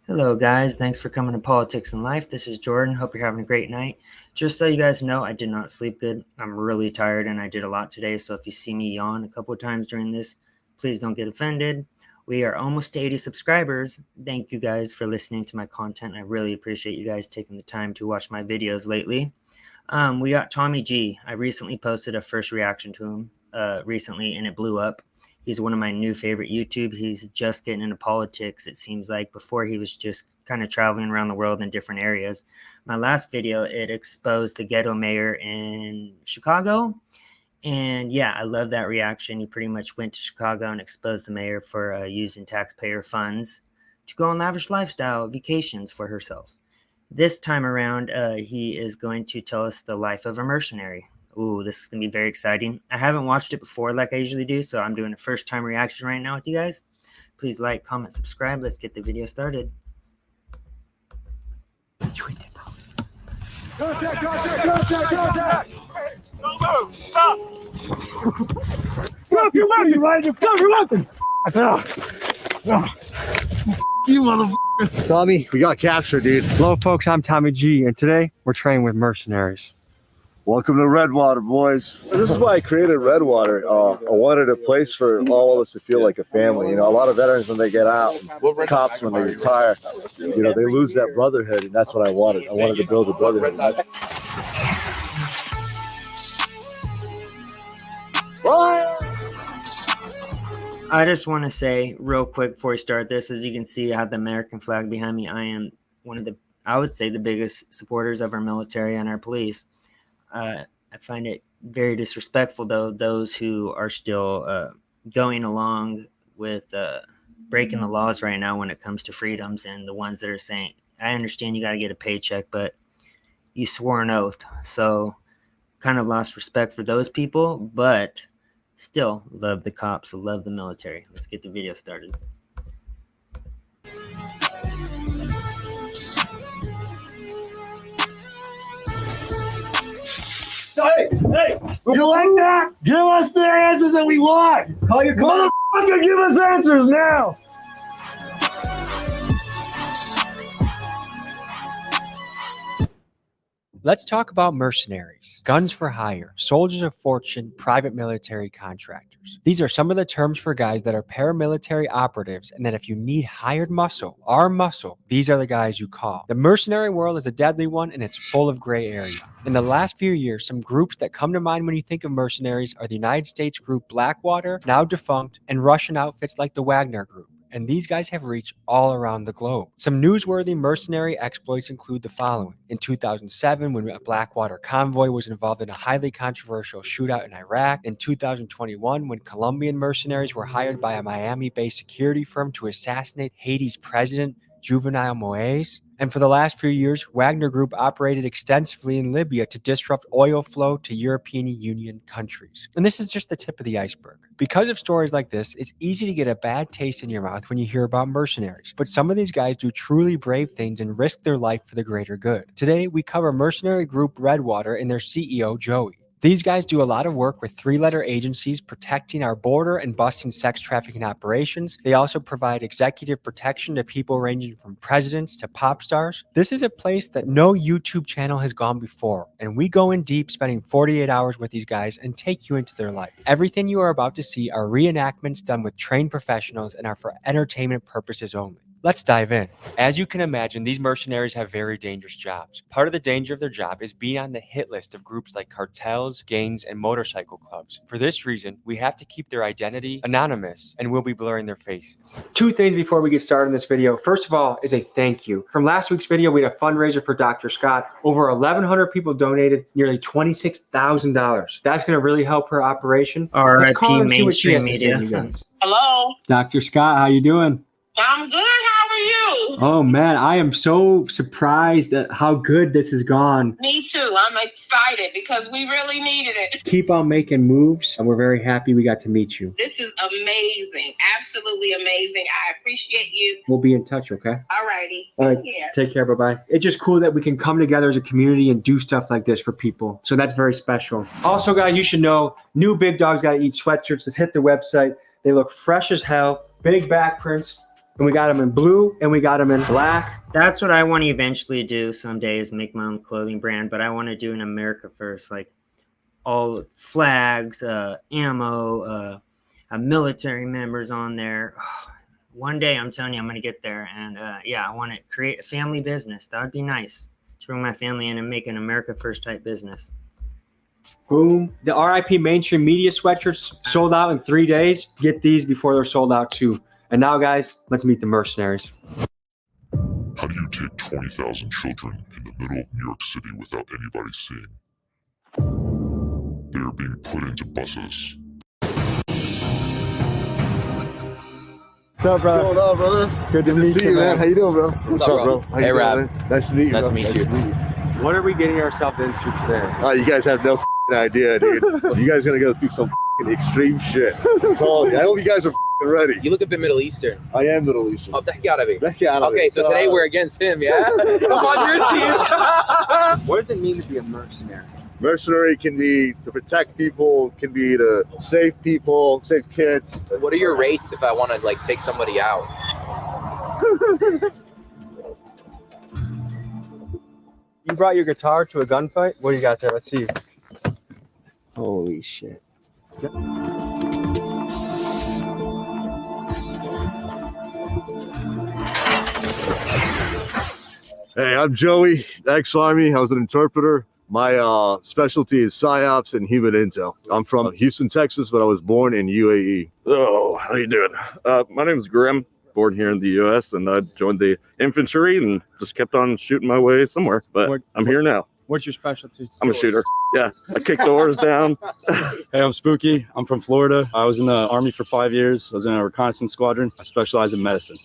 Hello, guys. Thanks for coming to Politics and Life. This is Jordan. Hope you're having a great night. Just so you guys know, I did not sleep good. I'm really tired and I did a lot today. So if you see me yawn a couple of times during this, please don't get offended. We are almost to 80 subscribers. Thank you guys for listening to my content. I really appreciate you guys taking the time to watch my videos lately. We got Tommy G. I recently posted a first reaction to him recently and it blew up. He's one of my new favorite YouTube. He's just getting into politics, it seems like. Before, he was just kind of traveling around the world in different areas. My last video, it exposed the ghetto mayor in Chicago. And yeah, I love that reaction. He pretty much went to Chicago and exposed the mayor for using taxpayer funds to go on lavish lifestyle vacations for herself. This time around, he is going to tell us the life of a mercenary. Ooh, this is going to be very exciting. I haven't watched it before like I usually do, so I'm doing a first-time reaction right now with you guys. Please like, comment, subscribe. Let's get the video started. Contact! Contact! Go! Stop! Drop your weapon, Ryan! Drop your weapon! You motherfucker! Tommy, we got captured, dude. Hello, folks. I'm Tommy G, and today we're training with mercenaries. Welcome to Redwater, boys. This is why I created Redwater. I wanted a place for all of us to feel like a family. You know, a lot of veterans, when they get out, cops, when they retire, you know, they lose that brotherhood, and that's what I wanted. I wanted to build a brotherhood. I just want to say real quick before we start this, as you can see, I have the American flag behind me. I am one of I would say, the biggest supporters of our military and our police. I find it very disrespectful, though, those who are still going along with breaking the laws right now when it comes to freedoms, and the ones that are saying, I understand you got to get a paycheck, but you swore an oath. So kind of lost respect for those people, but still love the cops, love the military. Let's get the video started. Hey! You like that? Give us the answers that we want! Call your motherfucker, give us answers now! Let's talk about mercenaries, guns for hire, soldiers of fortune, private military contractors. These are some of the terms for guys that are paramilitary operatives, and that if you need hired muscle, armed muscle, these are the guys you call. The mercenary world is a deadly one, and it's full of gray area. In the last few years, some groups that come to mind when you think of mercenaries are the United States group Blackwater, now defunct, and Russian outfits like the Wagner Group. And these guys have reached all around the globe. Some newsworthy mercenary exploits include the following. In 2007, when a Blackwater convoy was involved in a highly controversial shootout in Iraq. In 2021, when Colombian mercenaries were hired by a Miami-based security firm to assassinate Haiti's president, Juvenal Moise. And for the last few years, Wagner Group operated extensively in Libya to disrupt oil flow to European Union countries. And this is just the tip of the iceberg. Because of stories like this, it's easy to get a bad taste in your mouth when you hear about mercenaries. But some of these guys do truly brave things and risk their life for the greater good. Today, we cover mercenary group Redwater and their CEO, Joey. These guys do a lot of work with three-letter agencies protecting our border and busting sex trafficking operations. They also provide executive protection to people ranging from presidents to pop stars. This is a place that no YouTube channel has gone before, and we go in deep, spending 48 hours with these guys and take you into their life. Everything you are about to see are reenactments done with trained professionals and are for entertainment purposes only. Let's dive in. As you can imagine, these mercenaries have very dangerous jobs. Part of the danger of their job is being on the hit list of groups like cartels, gangs, and motorcycle clubs. For this reason, we have to keep their identity anonymous, and we'll be blurring their faces. Two things before we get started in this video. First of all is a thank you. From last week's video, we had a fundraiser for Dr. Scott. Over 1,100 people donated nearly $26,000. That's going to really help her operation. RIP mainstream media. Hello. Dr. Scott, how you doing? I'm good. How are you? Oh man, I am so surprised at how good this has gone. Me too. I'm excited because we really needed it. Keep on making moves, and we're very happy we got to meet you. This is amazing. Absolutely amazing. I appreciate you. We'll be in touch, okay? All righty. All right, take care. Bye-bye. It's just cool that we can come together as a community and do stuff like this for people. So that's very special. Also, guys, you should know, new Big Dogs Gotta Eat sweatshirts that hit the website. They look fresh as hell. Big back prints. and we got them in blue, and we got them in black. That's what I want to eventually do someday, is make my own clothing brand, but I want to do in America first, like all flags, ammo, military members on there. One day, I'm telling you, I'm going to get there. And yeah, I want to create a family business. That would be nice to bring my family in and make an America First type business. Boom. The RIP mainstream media sweatshirts sold out in 3 days. Get these before they're sold out too. And now, guys, let's meet the mercenaries. How do you take 20,000 children in the middle of New York City without anybody seeing? They are being put into buses. What's up, bro? What's going on, brother? Good to meet See you, you, man. How you doing, bro? What's up, bro? How you Hey, doing, Rob. man? Nice to meet you, Nice bro. to meet you. What are we getting ourselves into today? Oh, you guys have no idea, dude. You guys are gonna go through some extreme shit. I'm telling you. I hope you guys are ready. You look a bit Middle Eastern. I am Middle Eastern. Oh, that gotta be. Get out of Okay, it. so today we're against him, yeah? I'm on your team. What does it mean to be a mercenary? Mercenary can be to protect people, can be to save people, save kids. What are your rates if I want to like take somebody out? You brought your guitar to a gunfight? What do you got there? Let's see. Holy shit. Hey, I'm Joey, ex-Army. I was an interpreter. My specialty is PSYOPs and human intel. I'm from Houston, Texas, but I was born in UAE. Oh, how you doing? My name is Grim, born here in the U.S., and I joined the infantry and just kept on shooting my way somewhere. But I'm here now. What's your specialty? I'm a shooter. Yeah, I kick doors down. Hey, I'm Spooky. I'm from Florida. I was in the Army for 5 years. I was in a reconnaissance squadron. I specialize in medicine.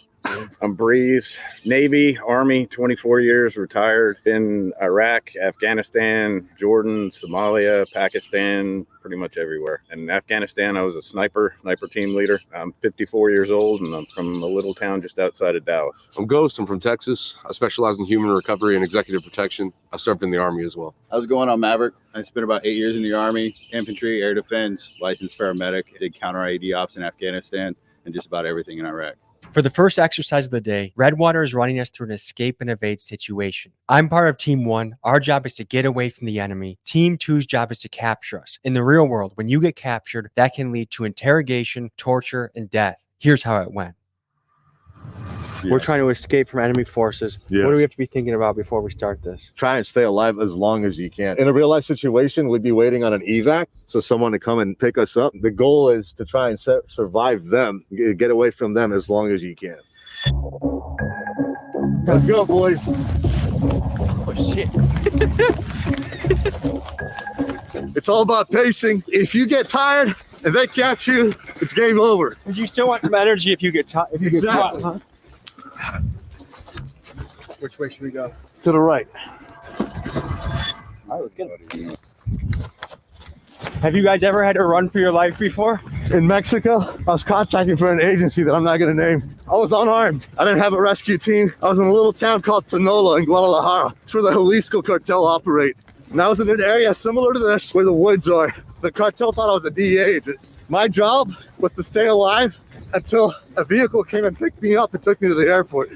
I'm Breeze, Navy, Army, 24 years, retired. In Iraq, Afghanistan, Jordan, Somalia, Pakistan, pretty much everywhere. And in Afghanistan, I was a sniper team leader. I'm 54 years old, and I'm from a little town just outside of Dallas. I'm Ghost. I'm from Texas. I specialize in human recovery and executive protection. I served in the Army as well. How's it going? I'm Maverick. I spent about 8 years in the Army, infantry, air defense, licensed paramedic, did counter IED ops in Afghanistan, and just about everything in Iraq. For the first exercise of the day, Redwater is running us through an escape and evade situation. I'm part of Team 1. Our job is to get away from the enemy. Team 2's job is to capture us. In the real world, when you get captured, that can lead to interrogation, torture, and death. Here's how it went. We're trying to escape from enemy forces. Yes. What do we have to be thinking about before we start this? Try and stay alive as long as you can. In a real life situation, we'd be waiting on an evac, so someone to come and pick us up. The goal is to try and survive them, get away from them as long as you can. Let's go, boys. Oh shit. It's all about pacing. If you get tired and they catch you, it's game over. But you still want some energy if you get caught. Exactly. Huh? Which way should we go? To the right. All right, let's get it. Have you guys ever had to run for your life before? In Mexico, I was contracting for an agency that I'm not going to name. I was unarmed. I didn't have a rescue team. I was in a little town called Tinola in Guadalajara. It's where the Jalisco cartel operate. And I was in an area similar to this, where the woods are. The cartel thought I was a DEA agent. My job was to stay alive until a vehicle came and picked me up and took me to the airport.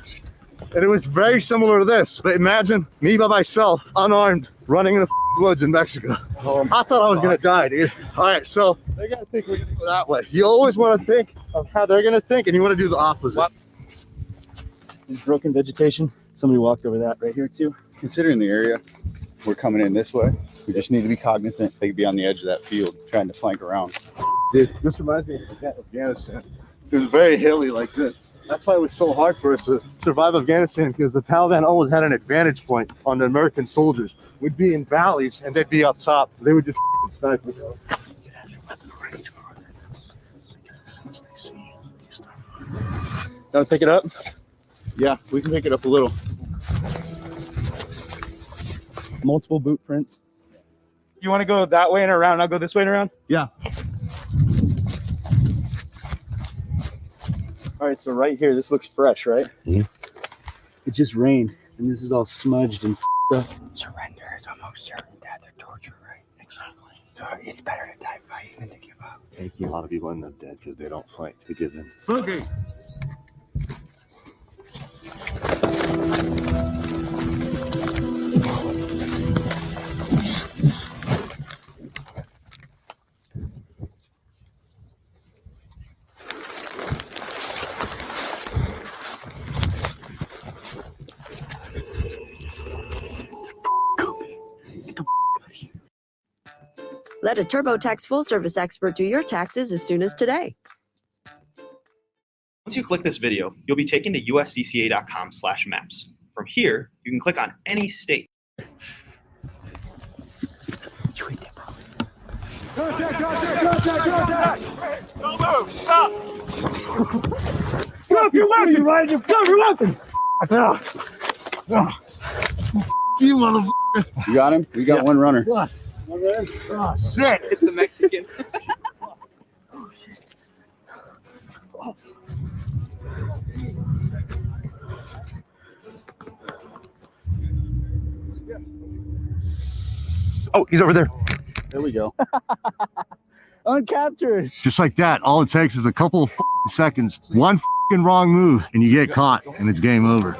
And it was very similar to this. But imagine me by myself, unarmed, running in the woods in Mexico. I thought I was gonna die, dude. All right, so they gotta think we're gonna go that way. You always wanna think of how they're gonna think, and you wanna do the opposite. What? There's broken vegetation. Somebody walked over that right here too. Considering the area, we're coming in this way. We just need to be cognizant. They could be on the edge of that field trying to flank around. Dude, this reminds me of Afghanistan. It was very hilly like this. That's why it was so hard for us to survive Afghanistan, because the Taliban always had an advantage point on the American soldiers. We'd be in valleys and they'd be up top. They would just snipe us. Want to pick it up? Yeah, we can pick it up a little. Multiple boot prints. You want to go that way and around? I'll go this way and around? Yeah. All right, so right here, this looks fresh, right? Yeah. It just rained, and this is all smudged and up. Surrender is almost certain death or torture, right? Exactly. So it's better to die fighting than to give up. A lot of people end up dead because they don't fight to give in. Okay. Let a TurboTax full-service expert do your taxes as soon as today. Once you click this video, you'll be taken to uscca.com/maps. From here, you can click on any state. Contact! Don't move! Stop! Drop your weapon, Ryan! Drop your weapon! You motherfucker! You got him? We got one runner. What? Oh, shit! It's the Mexican. Oh, he's over there. There we go. Uncaptured. Just like that. All it takes is a couple of seconds. One wrong move, and you get caught, and it's game over.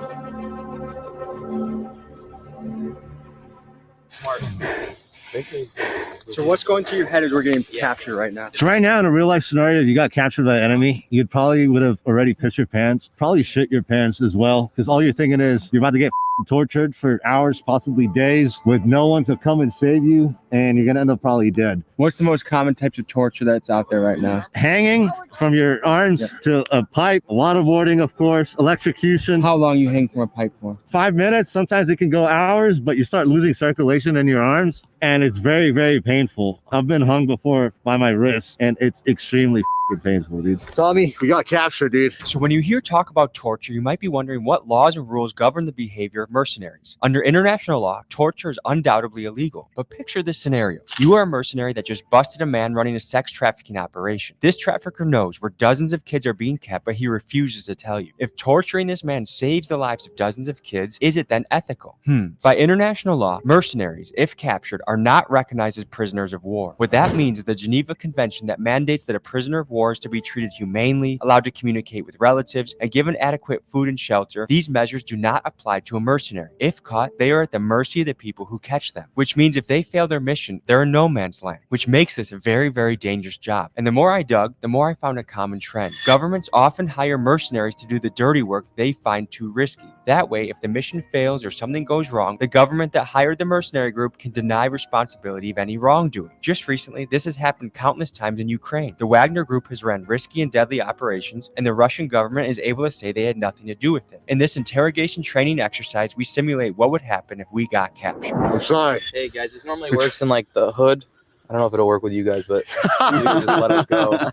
So what's going through your head as we're getting captured right now? So right now, in a real life scenario, if you got captured by an enemy, you probably would have already pissed your pants, probably shit your pants as well, because all you're thinking is you're about to get tortured for hours, possibly days, with no one to come and save you, and you're gonna end up probably dead. What's the most common types of torture that's out there right now? Hanging from your arms to a pipe, waterboarding, of course, electrocution. How long you hang from a pipe for? 5 minutes. Sometimes it can go hours, but you start losing circulation in your arms, and it's very, very painful. I've been hung before by my wrist, and it's extremely painful, dude. Tommy, we got captured, dude. So when you hear talk about torture, you might be wondering what laws and rules govern the behavior of mercenaries. Under international law, torture is undoubtedly illegal. But picture this scenario. You are a mercenary that just busted a man running a sex trafficking operation. This trafficker knows where dozens of kids are being kept, but he refuses to tell you. If torturing this man saves the lives of dozens of kids, is it then ethical? By international law, mercenaries, if captured, are not recognized as prisoners of war. What that means is the Geneva Convention that mandates that a prisoner of war is to be treated humanely, allowed to communicate with relatives, and given adequate food and shelter. These measures do not apply to a mercenary. If caught, they are at the mercy of the people who catch them, which means if they fail their mission, they're in no man's land, which makes this a very, very dangerous job. And the more I dug, the more I found a common trend. Governments often hire mercenaries to do the dirty work they find too risky. That way, if the mission fails or something goes wrong, the government that hired the mercenary group can deny responsibility of any wrongdoing. Just recently, this has happened countless times in Ukraine. The Wagner group has ran risky and deadly operations, and the Russian government is able to say they had nothing to do with it. In this interrogation training exercise, we simulate what would happen if we got captured. I'm sorry. Hey guys, this normally works in like the hood. I don't know if it'll work with you guys, but you can just let us go.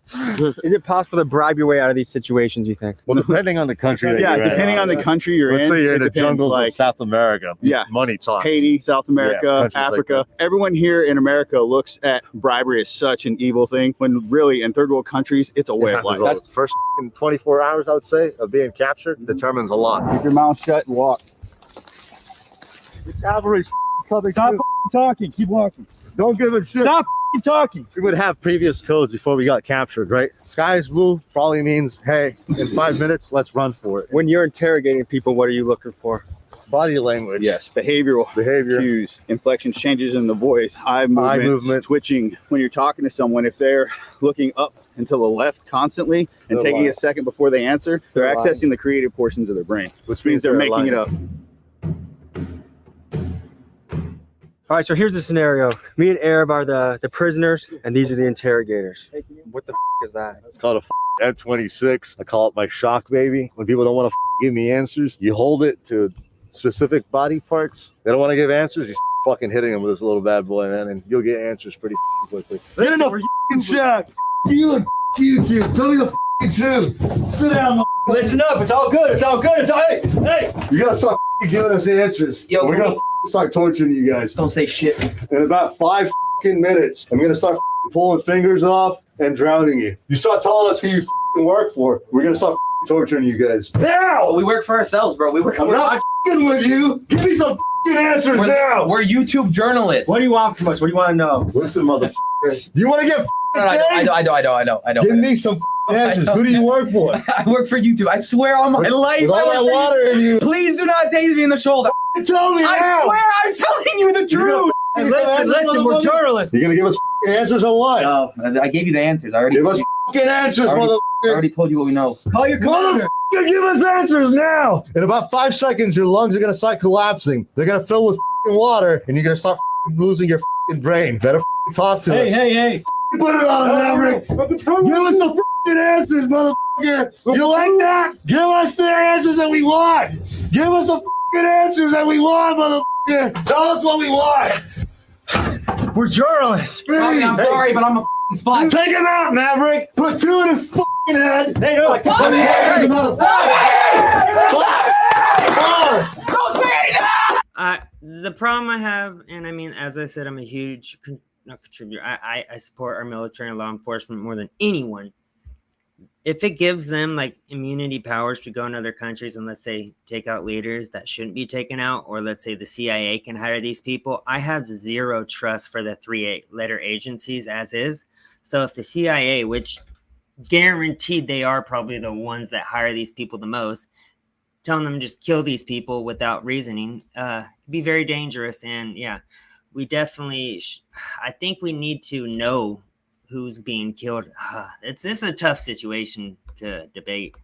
Is it possible to bribe your way out of these situations, you think? Well, depending on the country that Yeah, you're depending in. on the country you're in. Let's say you're in the it depends, jungles of South America. Yeah. Money talks. Haiti, South America, countries like Africa. Everyone here in America looks at bribery as such an evil thing, when really in third world countries, it's a way of life. That's first 24 hours, I would say, of being captured determines a lot. Keep your mouth shut and walk. The cavalry's coming. Stop talking. Keep walking. Don't give a shit. Stop talking. We would have previous codes before we got captured, right? Sky is blue probably means, hey, in 5 minutes, let's run for it. When you're interrogating people, what are you looking for? Body language. Yes, behavior cues, inflection changes in the voice, eye movement, twitching. When you're talking to someone, if they're looking up and to the left constantly and They're taking lying. a second before they answer, they're They're lying. accessing the creative portions of their brain, Which means they're making it up. All right, so here's the scenario. Me and Arab are the prisoners, and these are the interrogators. What the is that? It's called a M26. I call it my shock baby. When people don't want to give me answers, you hold it to specific body parts. They don't want to give answers, you fucking hitting them with this little bad boy, man, and you'll get answers pretty quickly. Get in the shack. You and YouTube. Tell me the truth. Sit down. Listen up. It's all good. It's all good. It's all. Hey. You gotta start giving us answers. Yo, we're gonna start torturing you guys. Don't say shit. In about 5 minutes, I'm gonna start pulling fingers off and drowning you. You start telling us who you work for, we're gonna start torturing you guys. Now! We work for ourselves, bro. I'm not with you. Give me some answers now. We're YouTube journalists. What do you want from us? What do you want to know? Listen, motherfucker. You want to get I don't. Give me some answers. Who do you work for? I work for YouTube. I swear on my life. With all that water in you. Please do not tase me in the shoulder. Tell me now. I swear I'm telling you the truth. Hey, listen. We're journalists. You're gonna give us answers or what? No, I gave you the answers. I already Give us answers, I motherfucker. already told you what we know. Call your commander. Give us answers now. In about 5 seconds, your lungs are gonna start collapsing. They're gonna fill with water, and you're gonna start losing your brain. Better talk to us. Hey. Put it on, Maverick. Give us the answers, motherfucker. You like that? Give us the answers that we want. Give us the answers that we want, motherfucker. Tell us what we want. We're journalists. Hey, I'm sorry, but I'm a spy. Take it out, Maverick. Put 2 in his head. Hey, no, Tommy! The problem I have, and I mean, as I said, I'm a huge contributor. I support our military and law enforcement more than anyone. If it gives them like immunity powers to go in other countries and let's say take out leaders that shouldn't be taken out, or let's say the CIA can hire these people, I have zero trust for the 3-letter agencies as is. So if the CIA, which guaranteed they are probably the ones that hire these people the most, telling them just kill these people without reasoning, be very dangerous. And yeah, we definitely, I think we need to know who's being killed. This is a tough situation to debate.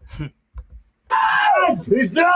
He's done!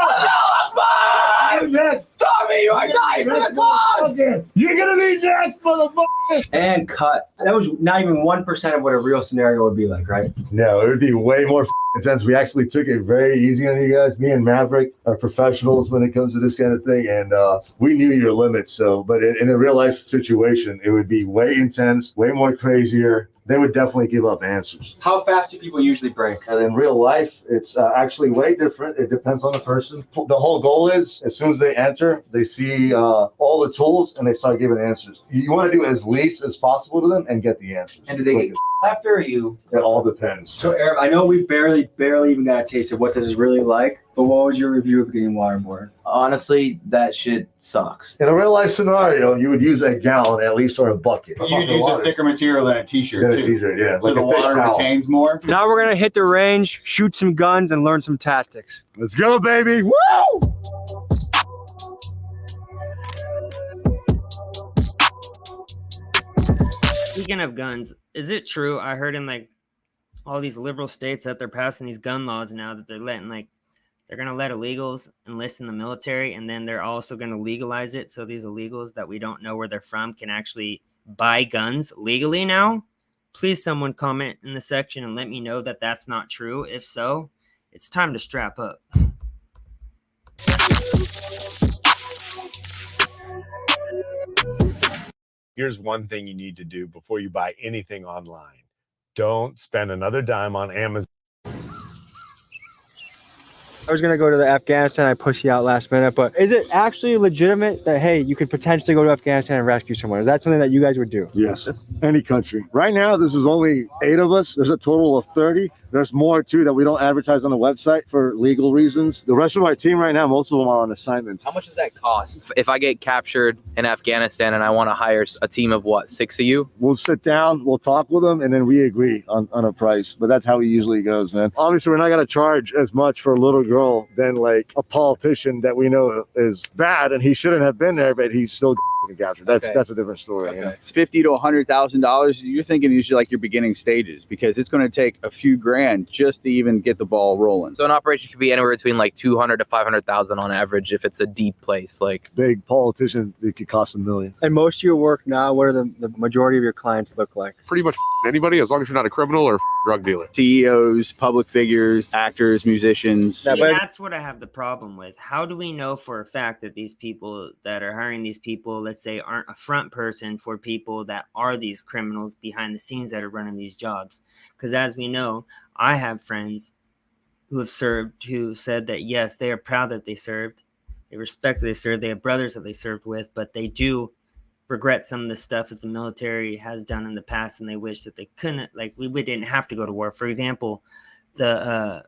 I'm next! Tommy, you are dying for the cause! You're gonna be next, motherfucker! And cut. That was not even 1% of what a real scenario would be like, right? No, it would be way more intense. We actually took it very easy on you guys. Me and Maverick are professionals when it comes to this kind of thing, and we knew your limits. So, but in a real life situation, it would be way intense, way more crazier. They would definitely give up answers. How fast do people usually break? And in real life, it's actually way different. It depends on the person. The whole goal is, as soon as they enter, they see all the tools and they start giving answers. You want to do as least as possible to them and get the answers. And do they get after you? It all depends. So, Eric, I know we barely even got a taste of what this is really like, but what was your review of getting waterboarded? Honestly, that shit sucks. In a real life scenario, you would use a gallon at least or a bucket. You would use a thicker material than a t-shirt. Than a t-shirt, yeah. So like the water retains more. Now we're gonna hit the range, shoot some guns, and learn some tactics. Let's go, baby! Woo! Speaking of guns, is it true? I heard in like all these liberal states that they're passing these gun laws now that they're letting they're going to let illegals enlist in the military, and then they're also going to legalize it so these illegals that we don't know where they're from can actually buy guns legally now. Please someone comment in the section and let me know that that's not true. If so, it's time to strap up. Here's one thing you need to do before you buy anything online. Don't spend another dime on Amazon. I was gonna go to Afghanistan. I pushed you out last minute, but is it actually legitimate that, hey, you could potentially go to Afghanistan and rescue someone? Is that something that you guys would do? Yes, any country. Right now, this is only 8 of us. There's a total of 30. There's more too that we don't advertise on the website for legal reasons. The rest of our team right now, most of them are on assignments. How much does that cost? If I get captured in Afghanistan and I want to hire a team of what, 6 of you? We'll sit down, we'll talk with them, and then we agree on a price. But that's how it usually goes, man. Obviously, we're not gonna charge as much for a little girl than like a politician that we know is bad and he shouldn't have been there, but he's still captured. That's a different story. Okay. You know? It's $50,000 to $100,000. You're thinking these are like your beginning stages because it's going to take a few grand just to even get the ball rolling. So an operation could be anywhere between like 200 to 500,000 on average if it's a deep place. Like big politician, it could cost $1 million. And most of your work now, what are the majority of your clients look like? Pretty much anybody, as long as you're not a criminal or drug dealer. CEOs, public figures, actors, musicians. See, that's what I have the problem with. How do we know for a fact that these people that are hiring these people, let's say, aren't a front person for people that are these criminals behind the scenes that are running these jobs? Because as we know, I have friends who have served who said that, yes, they are proud that they served. They respect that they served. They have brothers that they served with, but they do regret some of the stuff that the military has done in the past, and they wish that they couldn't, like we didn't have to go to war. For example, the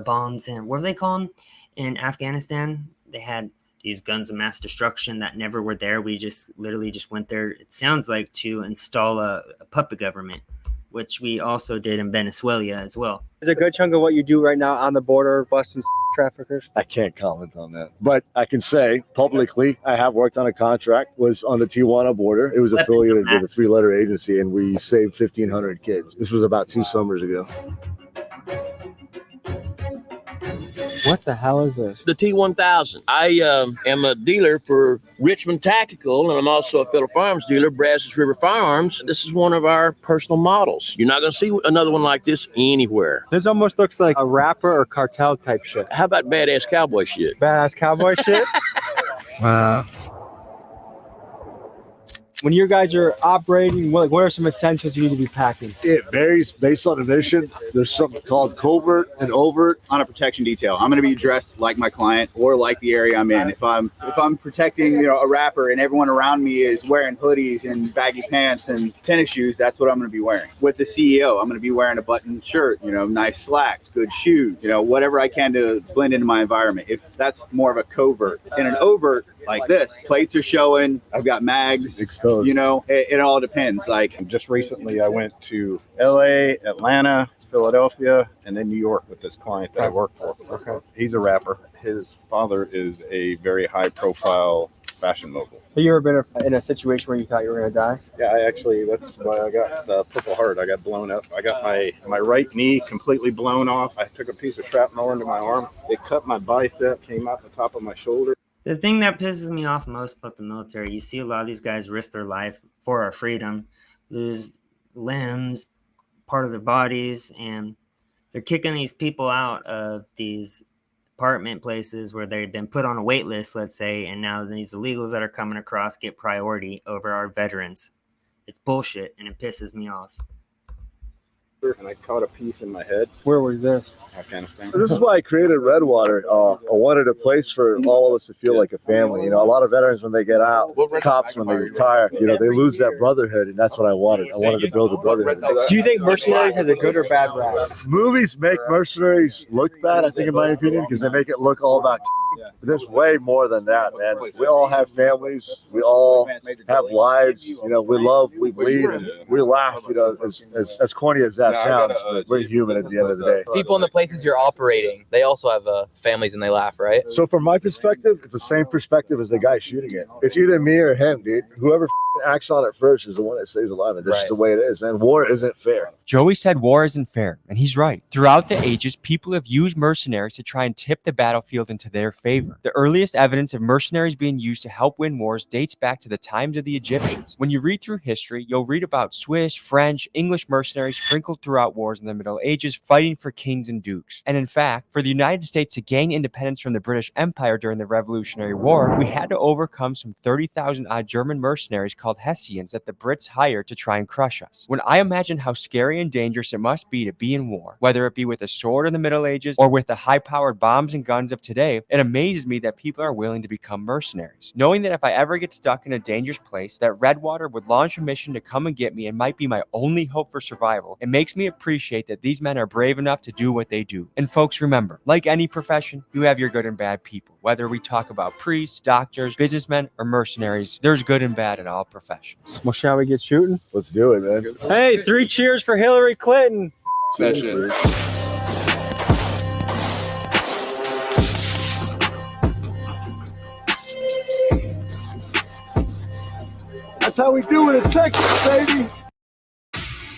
bombs and what do they call them in Afghanistan? They had these guns of mass destruction that never were there. We just literally just went there, it sounds like, to install a puppet government, which we also did in Venezuela as well. Is a good chunk of what you do right now on the border busting traffickers? I can't comment on that, but I can say publicly I have worked on a contract, was on the Tijuana border. It was affiliated with a 3-letter agency, and we saved 1,500 kids. This was about 2 summers ago. What the hell is this? The T1000. I am a dealer for Richmond Tactical, and I'm also a Phillip Farms dealer, Brazos River Firearms. This is one of our personal models. You're not going to see another one like this anywhere. This almost looks like a rapper or cartel type shit. How about badass cowboy shit? Badass cowboy shit? When you guys are operating, what are some essentials you need to be packing? It varies based on the mission. There's something called covert and overt. On a protection detail, I'm going to be dressed like my client or like the area I'm in. If I'm protecting, a rapper and everyone around me is wearing hoodies and baggy pants and tennis shoes, that's what I'm going to be wearing. With the CEO, I'm going to be wearing a buttoned shirt, nice slacks, good shoes, whatever I can to blend into my environment. If that's more of a covert. In an overt like this, plates are showing, I've got mags, exposed. It all depends. Like Just recently, I went to LA, Atlanta, Philadelphia, and then New York with this client that I work for. Okay. He's a rapper. His father is a very high-profile fashion mogul. Have you ever been in a situation where you thought you were going to die? Yeah, that's why I got the Purple Heart. I got blown up. I got my right knee completely blown off. I took a piece of shrapnel into my arm. It cut my bicep, came out the top of my shoulder. The thing that pisses me off most about the military, you see a lot of these guys risk their life for our freedom, lose limbs, part of their bodies, and they're kicking these people out of these apartment places where they've been put on a wait list, let's say, and now these illegals that are coming across get priority over our veterans. It's bullshit, and it pisses me off. And I caught a piece in my head. Where was this? Afghanistan. This is why I created Redwater. I wanted a place for all of us to feel like a family. A lot of veterans, when they get out, cops, when they retire, they lose that brotherhood, and that's what I wanted. I wanted to build a brotherhood. Do you think Mercenaries has a good or bad rap? Movies make mercenaries look bad, I think, in my opinion, because they make it look all about. But there's way more than that, man. We all have families. We all have lives. We love, we bleed, and we laugh. As corny as that sounds, but we're human at the end of the day. People in the places you're operating, they also have families and they laugh, right? So from my perspective, it's the same perspective as the guy shooting it. It's either me or him, dude. Whoever acts on it first is the one that stays alive, and this is the way it is, man. War isn't fair. Joey said war isn't fair, and he's right. Throughout the ages, people have used mercenaries to try and tip the battlefield into their favor. The earliest evidence of mercenaries being used to help win wars dates back to the times of the Egyptians. When you read through history, you'll read about Swiss, French, English mercenaries sprinkled throughout wars in the Middle Ages, fighting for kings and dukes. And in fact, for the United States to gain independence from the British Empire during the Revolutionary War, we had to overcome some 30,000 odd German mercenaries called Hessians that the Brits hired to try and crush us. When I imagine how scary and dangerous it must be to be in war, whether it be with a sword in the Middle Ages or with the high-powered bombs and guns of today, it amazes me that people are willing to become mercenaries. Knowing that if I ever get stuck in a dangerous place, that Redwater would launch a mission to come and get me and might be my only hope for survival, it makes me appreciate that these men are brave enough to do what they do. And folks, remember, like any profession, you have your good and bad people. Whether we talk about priests, doctors, businessmen, or mercenaries, there's good and bad in all professions. Well, shall we get shooting? Let's do it, man. Hey, 3 cheers for Hillary Clinton. That shit. That's how we do it in Texas, baby.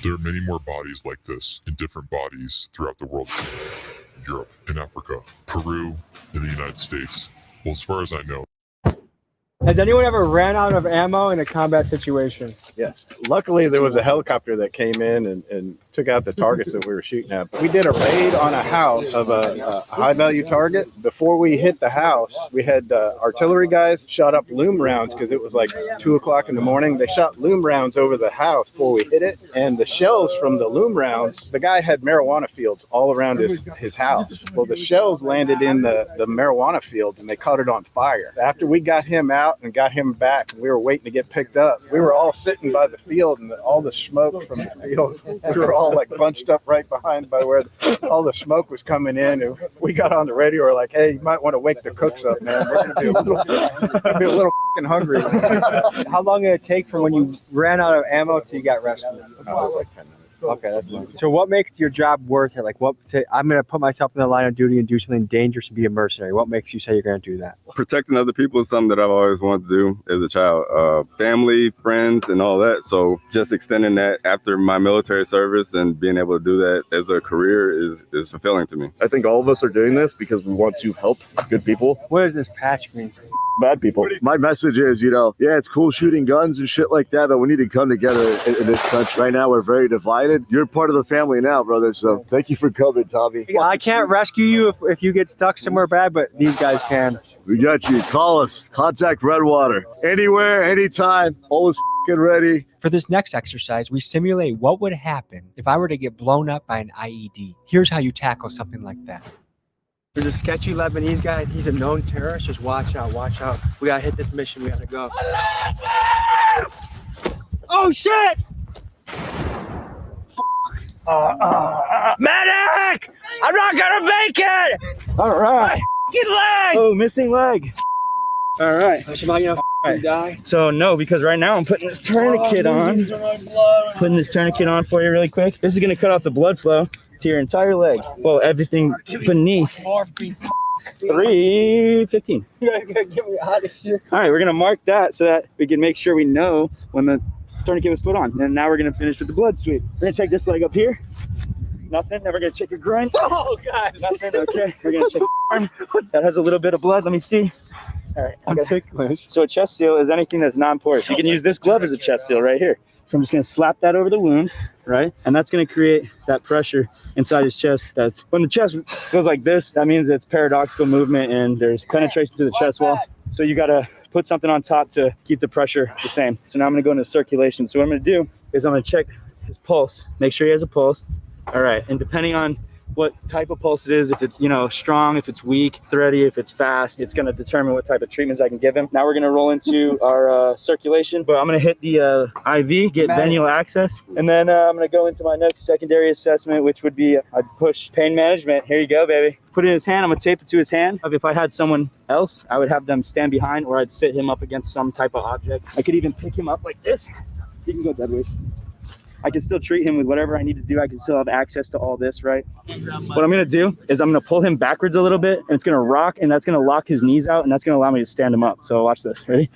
There are many more bodies like this in different bodies throughout the world. Europe, in Africa, Peru, in the United States. Well, as far as I know. Has anyone ever ran out of ammo in a combat situation? Yes. Luckily, there was a helicopter that came in and took out the targets that we were shooting at. We did a raid on a house of a high-value target. Before we hit the house, we had artillery guys shot up loom rounds because it was like 2 o'clock in the morning. They shot loom rounds over the house before we hit it. And the shells from the loom rounds, the guy had marijuana fields all around his house. Well, the shells landed in the marijuana fields and they caught it on fire. After we got him out and got him back, and we were waiting to get picked up, we were all sitting by the field and all the smoke from the field, we were all like bunched up right behind by where all the smoke was coming in. And we got on the radio, we're like, hey, you might want to wake the cooks up, man. We're gonna be a little fucking hungry. How long did it take from when you ran out of ammo till you got rescued? It was like 10 minutes. Okay, that's nice. So what makes your job worth it? Like, what say I'm going to put myself in the line of duty and do something dangerous and be a mercenary? What makes you say you're going to do that? Protecting other people is something that I've always wanted to do as a child. Family, friends, and all that. So just extending that after my military service and being able to do that as a career is fulfilling to me. I think all of us are doing this because we want to help good people. What does this patch mean? Bad people. My message is, yeah, it's cool shooting guns and shit like that, but we need to come together in this country. Right now, we're very divided. You're part of the family now, brother, so thank you for coming, Tommy. I can't rescue you if you get stuck somewhere bad, but these guys can. We got you. Call us. Contact Redwater. Anywhere, anytime. Always f***ing ready. For this next exercise, we simulate what would happen if I were to get blown up by an IED. Here's how you tackle something like that. There's a sketchy Lebanese guy. He's a known terrorist. Just watch out, watch out. We gotta hit this mission. We gotta go. Oh shit! Medic! I'm not gonna make it! All right. Get leg! Oh, missing leg. All right. Am I gonna die? So no, because right now I'm putting this tourniquet on. Putting this tourniquet on for you really quick. This is gonna cut off the blood flow to your entire leg. Well, everything beneath. 3:15. You guys gotta get me out of here. All right, we're gonna mark that so that we can make sure we know when the tourniquet was put on. And now we're gonna finish with the blood sweep. We're gonna check this leg up here. Nothing. Then we're gonna check your groin. Oh god. Nothing. Okay. We're gonna check your arm. That has a little bit of blood. Let me see. All right. I'm ticklish. So a chest seal is anything that's non-porous. You can use this glove as a chest seal right here. So I'm just gonna slap that over the wound, right? And that's gonna create that pressure inside his chest. That's when the chest goes like this, that means it's paradoxical movement and there's penetration to the chest wall. So you gotta put something on top to keep the pressure the same. So now I'm gonna go into circulation. So what I'm gonna do is I'm gonna check his pulse, make sure he has a pulse. All right, and depending on what type of pulse it is, if it's, strong, if it's weak, thready, if it's fast, it's gonna determine what type of treatments I can give him. Now we're gonna roll into our circulation, but I'm gonna hit the IV, get venual access, and then I'm gonna go into my next secondary assessment, which would be I'd push pain management. Here you go, baby. Put it in his hand, I'm gonna tape it to his hand. If I had someone else, I would have them stand behind or I'd sit him up against some type of object. I could even pick him up like this. You can go dead weight. I can still treat him with whatever I need to do. I can still have access to all this, right? What I'm gonna do is I'm gonna pull him backwards a little bit and it's gonna rock and that's gonna lock his knees out and that's gonna allow me to stand him up. So watch this, ready?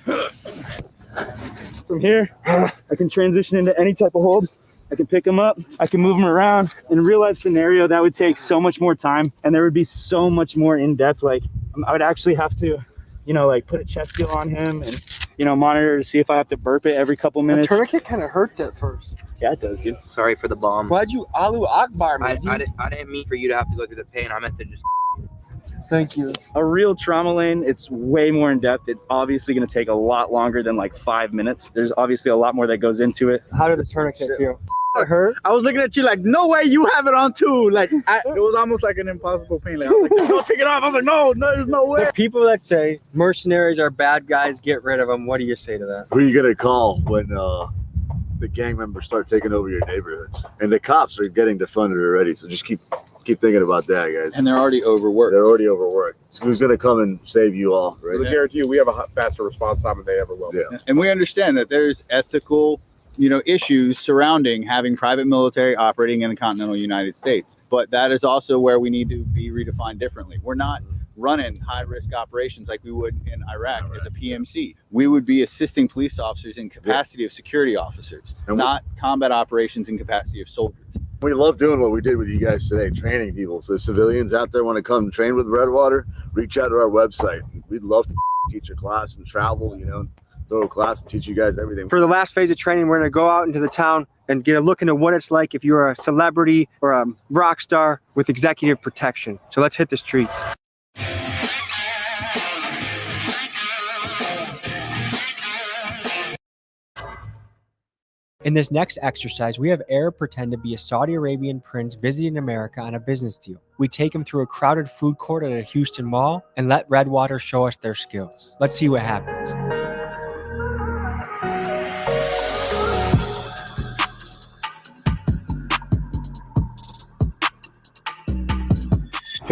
From here, I can transition into any type of hold. I can pick him up, I can move him around. In a real life scenario, that would take so much more time and there would be so much more in depth. Like I would actually have to, like put a chest seal on him and, monitor to see if I have to burp it every couple minutes. The tourniquet kind of hurts at first. Yeah, it does, dude. Sorry for the bomb. Why'd you Allahu Akbar, man? I didn't mean for you to have to go through the pain. I meant to just. Thank you. A real trauma lane, it's way more in depth. It's obviously going to take a lot longer than like 5 minutes. There's obviously a lot more that goes into it. How did the tourniquet feel? It hurt? I was looking at you like, no way you have it on too. Like, it was almost like an impossible pain. Like, I was like, don't take it off. I was like, no, there's no way. The people that say mercenaries are bad guys, get rid of them. What do you say to that? Who are you gonna call when the gang members start taking over your neighborhoods? And the cops are getting defunded already, so just keep thinking about that, guys. And they're already overworked. They're already overworked. So who's gonna come and save you all, right? I guarantee you, we have a faster response time than they ever will. Yeah. And we understand that there's ethical, issues surrounding having private military operating in the continental United States. But that is also where we need to be redefined differently. We're not running high-risk operations like we would in Iraq as a PMC. We would be assisting police officers in capacity of security officers, not combat operations in capacity of soldiers. We love doing what we did with you guys today, training people. So if civilians out there want to come train with Redwater, reach out to our website. We'd love to teach a class and travel, throw a class and teach you guys everything. For the last phase of training, we're going to go out into the town and get a look into what it's like if you're a celebrity or a rock star with executive protection. So let's hit the streets. In this next exercise, we have Arab pretend to be a Saudi Arabian prince visiting America on a business deal. We take him through a crowded food court at a Houston mall and let Redwater show us their skills. Let's see what happens.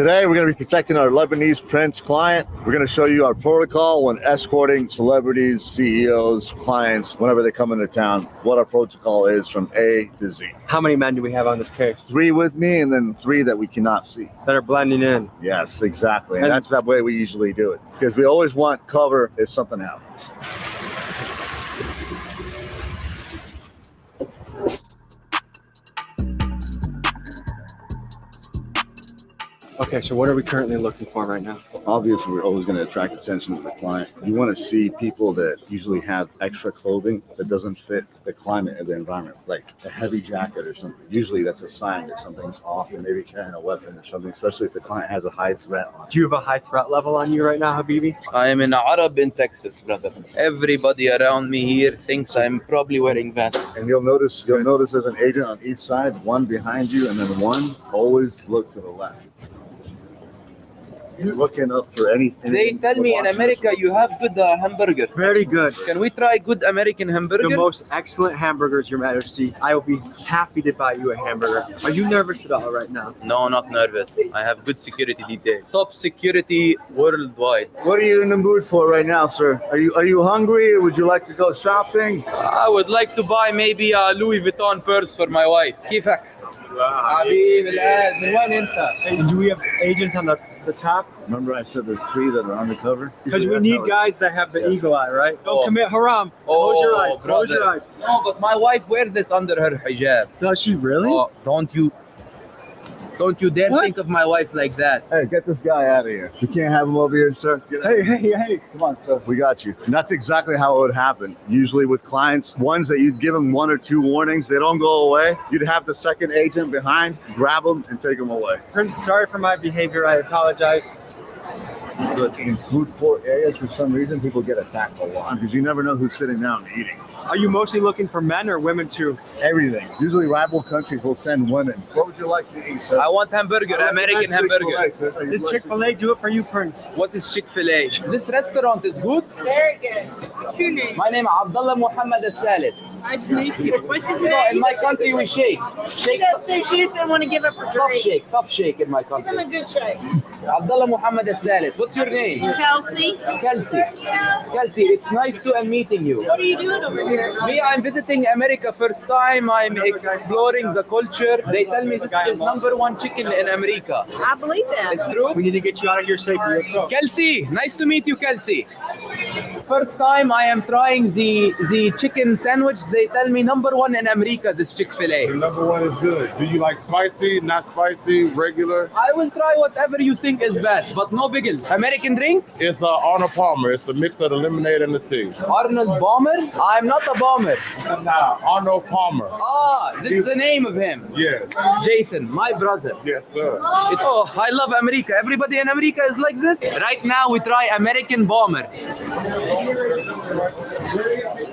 Today, we're going to be protecting our Lebanese Prince client. We're going to show you our protocol when escorting celebrities, CEOs, clients, whenever they come into town, what our protocol is from A to Z. How many men do we have on this case? 3 with me and then 3 that we cannot see. That are blending in. Yes, exactly. And that's that way we usually do it because we always want cover if something happens. Okay, so what are we currently looking for right now? Obviously, we're always going to attract attention to the client. You want to see people that usually have extra clothing that doesn't fit the climate of the environment, like a heavy jacket or something. Usually that's a sign that something's off and maybe carrying a weapon or something, especially if the client has a high threat on. Do you have a high threat level on you right now, Habibi? I am in Arab in Texas, brother. Everybody around me here thinks I'm probably wearing vests. And you'll notice there's an agent on each side, one behind you, and then one always look to the left. You're looking up for anything. They tell me in America you have good hamburgers. Very good. Can we try good American hamburger? The most excellent hamburgers, Your Majesty. I will be happy to buy you a hamburger. Are you nervous at all right now? No, not nervous. I have good security detail. Top security worldwide. What are you in the mood for right now, sir? Are you hungry or would you like to go shopping? I would like to buy maybe a Louis Vuitton purse for my wife. كيفك؟ حبيبي الآن من وين أنت؟ And do we have agents on the top? Remember I said there's 3 that are undercover? Because we need guys that have the eagle eye, right? Don't commit haram. Close your eyes. Close your eyes. No, but my wife wears this under her hijab. Does she really? Oh, don't you dare think of my wife like that. Hey, get this guy out of here. You can't have him over here, sir. Hey. Come on, sir. We got you. And that's exactly how it would happen. Usually with clients, ones that you'd give them 1 or 2 warnings, they don't go away. You'd have the second agent behind, grab them and take them away. Prince, sorry for my behavior. I apologize. In food court areas, for some reason, people get attacked a lot because you never know who's sitting down and eating. Are you mostly looking for men or women too? Everything. Usually rival countries will send women. What would you like to eat, sir? I want hamburger, American hamburger. Does Chick-fil-A do it for you, Prince? What is Chick-fil-A? This restaurant is good? Very good. What's your name? My name is Abdullah Muhammad Al-Salis. Nice to meet you. What's his No, name? in my country we shake. She doesn't want to give up her drink. Tough shake in my Give him country. a good shake. Abdullah Muhammad Al-Salis. What's your name? Kelsey. Kelsey, it's nice to meeting you. What are you doing over here? Me, I'm visiting America first time. I'm exploring the culture. They tell me this is #1 chicken in America. I believe that. It's true? We need to get you out of here safely. Let's go. Kelsey, nice to meet you, Kelsey. First time I am trying the chicken sandwich. They tell me #1 in America is Chick-fil-A. #1 is good. Do you like spicy, not spicy, regular? I will try whatever you think is best, but no biggles. American drink? It's Arnold Palmer. It's a mix of the lemonade and the tea. Arnold Palmer? I'm not a bomber. Nah, Arnold Palmer. This is the name of him. Yes. Jason, my brother. Yes, sir. I love America. Everybody in America is like this. Right now we try American bomber.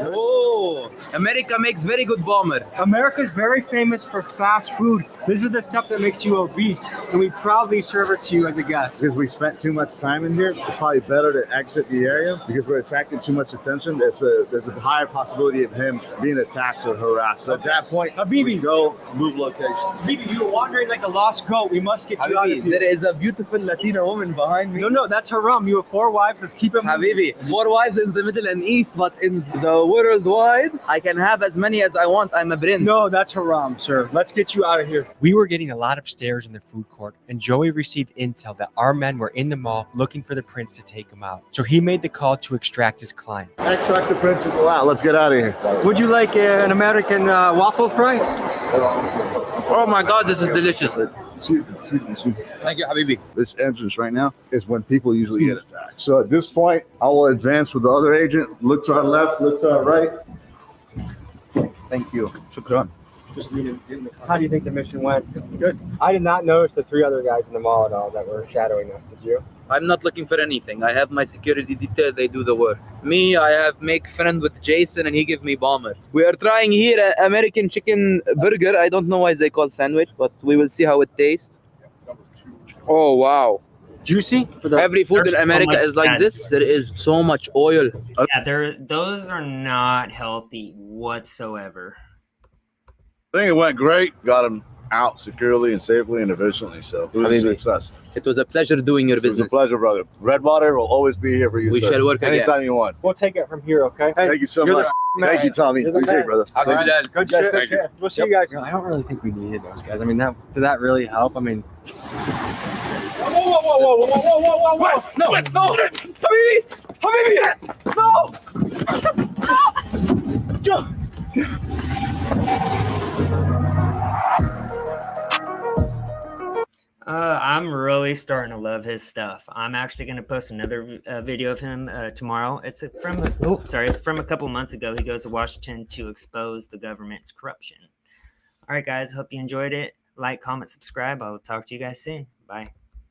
Oh, America makes very good bomber. America's very famous for fast food. This is the stuff that makes you obese, and we proudly serve it to you as a guest. Because we spent too much time in here, it's probably better to exit the area because we're attracting too much attention. There's a higher possibility of him being attacked or harassed. So at that point, Habibi, go move location. Habibi, you're wandering like a lost goat. We must get you out of Habibi, here. there is a beautiful Latina woman behind me. No, that's haram. You have 4 wives. Let's keep it moving. Habibi, 4 wives in the Middle and East, but in the worldwide, I can have as many as I want. I'm a prince. No, that's haram, sir. Let's get you out of here. We were getting a lot of stares in the food court, and Joey received intel that our men were in the mall looking for the prince to take him out. So he made the call to extract his client. Extract the prince and go out. Let's get out of here. Would you like an American waffle fry? Oh my God, this is delicious. Excuse me. Thank you, Habibi. This entrance right now is when people usually get attacked. So at this point, I will advance with the other agent. Look to our left, look to our right. Thank you. Shukran. How do you think the mission went? Good. I did not notice the 3 other guys in the mall at all that were shadowing us. Did you? I'm not looking for anything. I have my security detail. They do the work. Me, I have make friend with Jason and he give me bomber. We are trying here a American chicken burger. I don't know why they call sandwich, but we will see how it tastes. Oh, wow. Juicy? Every food in America is like this. There is so much oil. Yeah, those are not healthy whatsoever. I think it went great. Got him out securely and safely and efficiently. So it was a success. It was a pleasure doing your It was a business. pleasure, brother. Redwater will always be here for you. We sir. shall work again. Anytime you want. We'll take it from here, okay? Thank you so much. Thank you, Tommy. You're the Appreciate man. it, brother. All right, Thank Good you. shit. Thank you. We'll see you guys. I don't really think we needed those guys. I mean, did that really help? I mean, Whoa, whoa, whoa, whoa, whoa, whoa, whoa, whoa, whoa! No, no! Habibi! No! I'm really starting to love his stuff. I'm actually going to post another video of him tomorrow. It's from it's from a couple months ago. He goes to Washington to expose the government's corruption. All right, guys. Hope you enjoyed it. Like, comment, subscribe. I will talk to you guys soon. Bye.